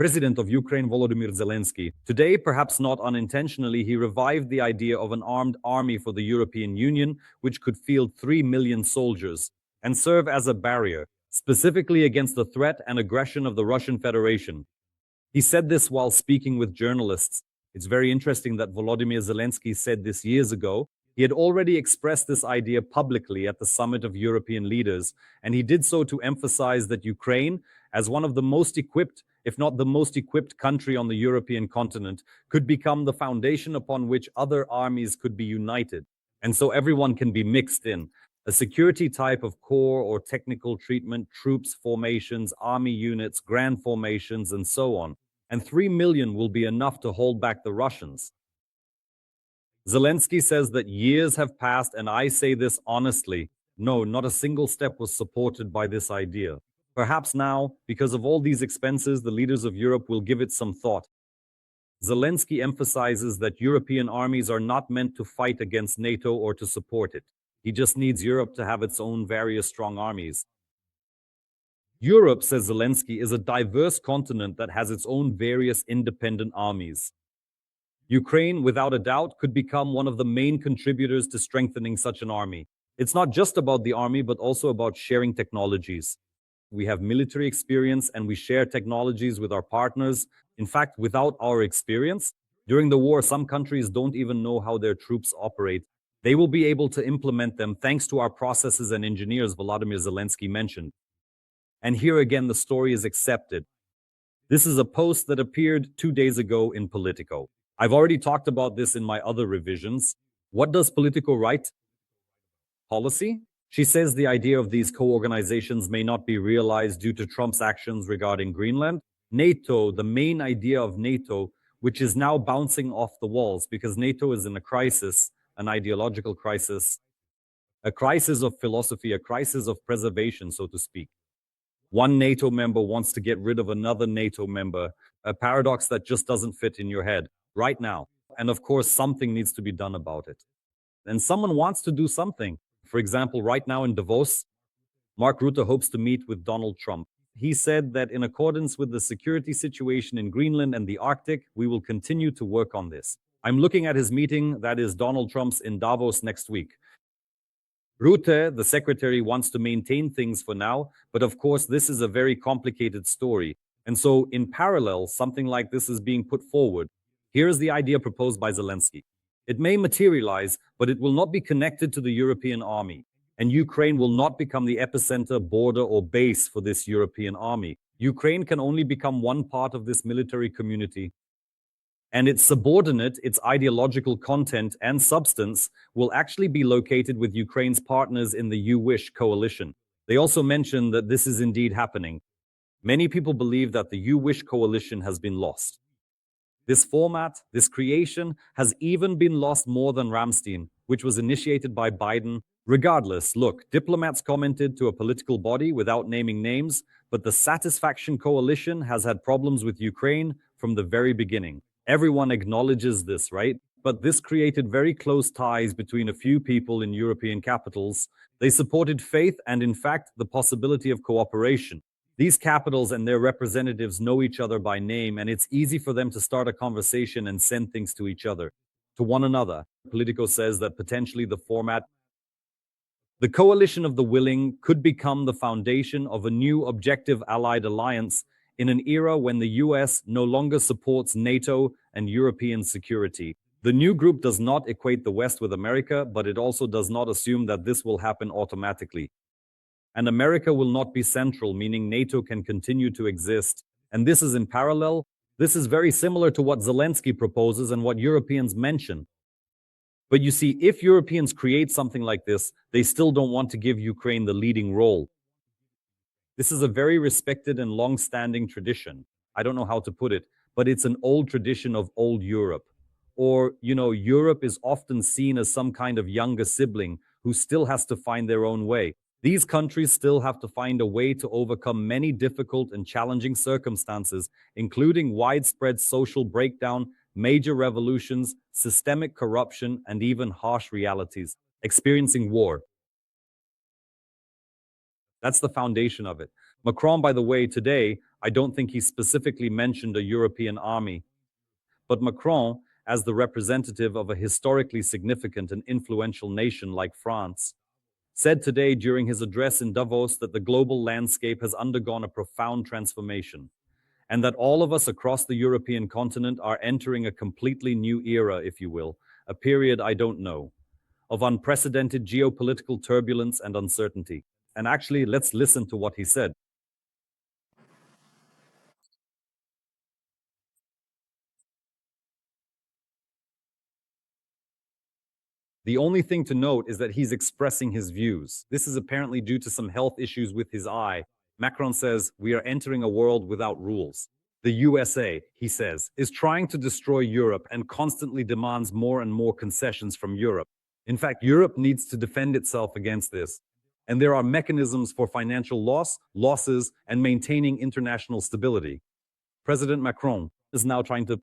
President of Ukraine Volodymyr Zelensky. Today, perhaps not unintentionally, he revived the idea of an armed army for the European Union, which could field 3 million soldiers and serve as a barrier, specifically against the threat and aggression of the Russian Federation. He said this while speaking with journalists. It's very interesting that Volodymyr Zelensky said this years ago. He had already expressed this idea publicly at the Summit of European Leaders, and he did so to emphasize that Ukraine, as one of the most equipped, if not the most equipped country on the European continent, could become the foundation upon which other armies could be united. And so everyone can be mixed in. A security type of core or technical treatment, troops, formations, army units, grand formations, and so on. And 3 million will be enough to hold back the Russians. Zelensky says that years have passed, and I say this honestly. No, not a single step was supported by this idea. Perhaps now, because of all these expenses, the leaders of Europe will give it some thought. Zelensky emphasizes that European armies are not meant to fight against NATO or to support it. He just needs Europe to have its own various strong armies. Europe, says Zelensky, is a diverse continent that has its own various independent armies. Ukraine, without a doubt, could become one of the main contributors to strengthening such an army. It's not just about the army, but also about sharing technologies. We have military experience and we share technologies with our partners. In fact, without our experience, during the war, some countries don't even know how their troops operate. They will be able to implement them thanks to our processes and engineers, Volodymyr Zelensky mentioned. And here again, the story is accepted. This is a post that appeared 2 days ago in Politico. I've already talked about this in my other revisions. What does Politico write? Policy? She says the idea of these co-organizations may not be realized due to Trump's actions regarding Greenland. NATO, the main idea of NATO, which is now bouncing off the walls because NATO is in a crisis, an ideological crisis, a crisis of philosophy, a crisis of preservation, so to speak. One NATO member wants to get rid of another NATO member, a paradox that just doesn't fit in your head right now. And of course, something needs to be done about it. And someone wants to do something. For example, right now in Davos, Mark Rutte hopes to meet with Donald Trump. He said that in accordance with the security situation in Greenland and the Arctic, we will continue to work on this. I'm looking at his meeting, that is Donald Trump's in Davos next week. Rutte, the secretary, wants to maintain things for now, but of course this is a very complicated story. And so in parallel, something like this is being put forward. Here is the idea proposed by Zelensky. It may materialize, but it will not be connected to the European army. And Ukraine will not become the epicenter, border, or base for this European army. Ukraine can only become one part of this military community. And its subordinate, its ideological content and substance, will actually be located with Ukraine's partners in the You-Wish coalition. They also mentioned that this is indeed happening. Many people believe that the You-Wish coalition has been lost. This format, this creation, has even been lost more than Ramstein, which was initiated by Biden. Regardless, look, diplomats commented to a political body without naming names, but the Satisfaction Coalition has had problems with Ukraine from the very beginning. Everyone acknowledges this, right? But this created very close ties between a few people in European capitals. They supported faith and, in fact, the possibility of cooperation. These capitals and their representatives know each other by name, and it's easy for them to start a conversation and send things to each other, to one another. Politico says that potentially the format, the coalition of the willing, could become the foundation of a new objective allied alliance in an era when the US no longer supports NATO and European security. The new group does not equate the West with America, but it also does not assume that this will happen automatically. And America will not be central, meaning NATO can continue to exist. And this is in parallel. This is very similar to what Zelensky proposes and what Europeans mention. But you see, if Europeans create something like this, they still don't want to give Ukraine the leading role. This is a very respected and long-standing tradition. I don't know how to put it, but it's an old tradition of old Europe. Or, Europe is often seen as some kind of younger sibling who still has to find their own way. These countries still have to find a way to overcome many difficult and challenging circumstances, including widespread social breakdown, major revolutions, systemic corruption, and even harsh realities, experiencing war. That's the foundation of it. Macron, by the way, today I don't think he specifically mentioned a European army. But Macron, as the representative of a historically significant and influential nation like France, said today during his address in Davos that the global landscape has undergone a profound transformation, and that all of us across the European continent are entering a completely new era, if you will, a period I don't know, of unprecedented geopolitical turbulence and uncertainty. And actually, let's listen to what he said. The only thing to note is that he's expressing his views. This is apparently due to some health issues with his eye. Macron says, "We are entering a world without rules." The USA, he says, is trying to destroy Europe and constantly demands more and more concessions from Europe. In fact, Europe needs to defend itself against this. And there are mechanisms for financial losses, and maintaining international stability. President Macron is now trying to.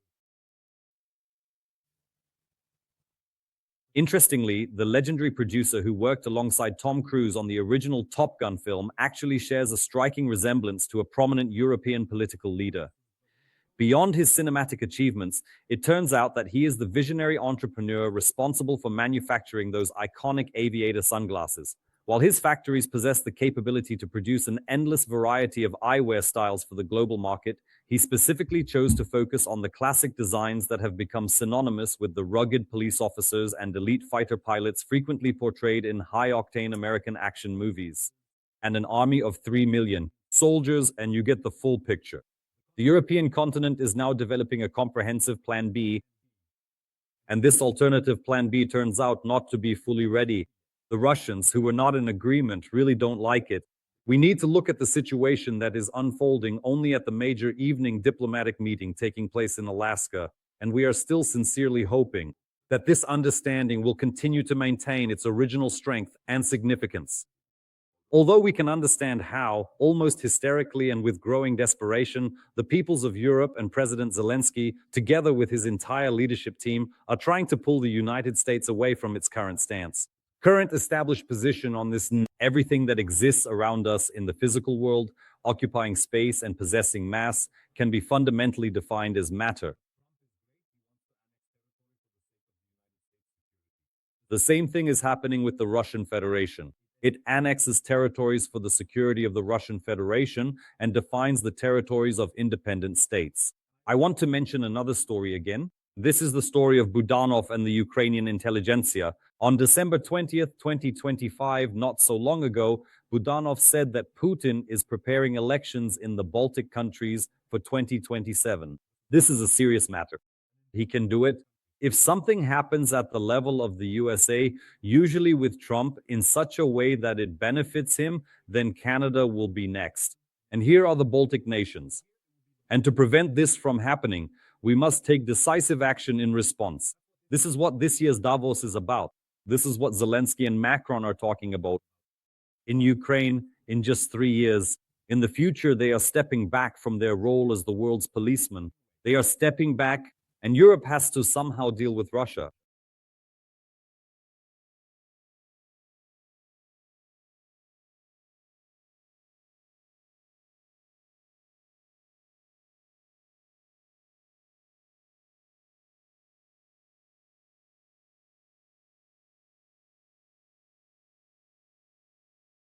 Interestingly, the legendary producer who worked alongside Tom Cruise on the original Top Gun film actually shares a striking resemblance to a prominent European political leader. Beyond his cinematic achievements, it turns out that he is the visionary entrepreneur responsible for manufacturing those iconic aviator sunglasses. While his factories possess the capability to produce an endless variety of eyewear styles for the global market, he specifically chose to focus on the classic designs that have become synonymous with the rugged police officers and elite fighter pilots frequently portrayed in high-octane American action movies. And an army of 3 million soldiers, and you get the full picture. The European continent is now developing a comprehensive Plan B, and this alternative Plan B turns out not to be fully ready. The Russians, who were not in agreement, really don't like it. We need to look at the situation that is unfolding only at the major evening diplomatic meeting taking place in Alaska, and we are still sincerely hoping that this understanding will continue to maintain its original strength and significance. Although we can understand how, almost hysterically and with growing desperation, the peoples of Europe and President Zelensky, together with his entire leadership team, are trying to pull the United States away from its current stance. Current established position on this everything that exists around us in the physical world, occupying space and possessing mass, can be fundamentally defined as matter. The same thing is happening with the Russian Federation. It annexes territories for the security of the Russian Federation and defines the territories of independent states. I want to mention another story again. This is the story of Budanov and the Ukrainian intelligentsia. On December 20th, 2025, not so long ago, Budanov said that Putin is preparing elections in the Baltic countries for 2027. This is a serious matter. He can do it. If something happens at the level of the USA, usually with Trump, in such a way that it benefits him, then Canada will be next. And here are the Baltic nations. And to prevent this from happening, we must take decisive action in response. This is what this year's Davos is about. This is what Zelensky and Macron are talking about. In Ukraine, in just 3 years, in the future, they are stepping back from their role as the world's policeman. They are stepping back, and Europe has to somehow deal with Russia.